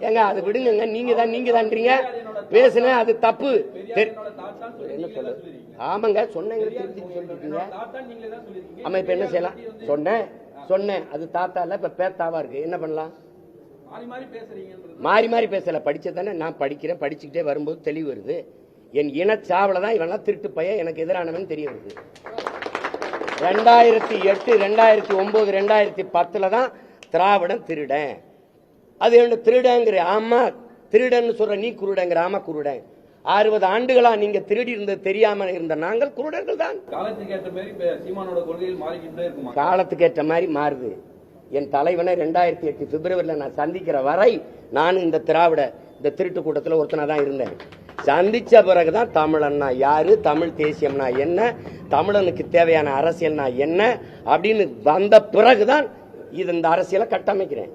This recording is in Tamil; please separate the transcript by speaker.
Speaker 1: ஏங்க அது விடுங்க, நீங்க தான்றீங்க பேசுன அது தப்பு. என்ன சொல்ல? ஆமாங்க சொன்னீங்க. ஆமா இப்ப என்ன செய்யலாம்? சொன்னேன் அது தாத்தா இல்ல இப்ப பேத்தாவா இருக்கு. என்ன பண்ணலாம்? மாறி மாறி பேசல. படிச்சதானே நான் படிக்கிறேன். படிச்சுக்கிட்டே வரும்போது தெளிவு வருது. என் இனச்சாவல தான் இவெல்லாம் திருட்டு பையன் எனக்கு எதிரானவன் தெரிய வருது. 2008, 2009, 2010 தான் திராவிடம் திருடன். அது என்ன திருடங்கிற? ஆமா திருடன் சொல்ற. நீ குருடங்கிற? ஆமா குருடன். 60 ஆண்டுகளா நீங்க திருடி இருந்தது தெரியாம இருந்த நாங்கள் குருடர்கள் தான். காலத்துக்கு ஏற்ற மாதிரி மாறுது. என் தலைவனை 2008 பிப்ரவரியில் நான் சந்திக்கிற வரை நான் இந்த திருட்டு கூட்டத்தில் ஒருத்தனா தான் இருந்தேன். சந்திச்ச பிறகுதான் தமிழன்னா யாரு, தமிழ் தேசியம்னா என்ன, தமிழனுக்கு தேவையான அரசியல்னா என்ன அப்படின்னு வந்த பிறகுதான் இந்த அரசியலை கட்டமைக்கிறேன்.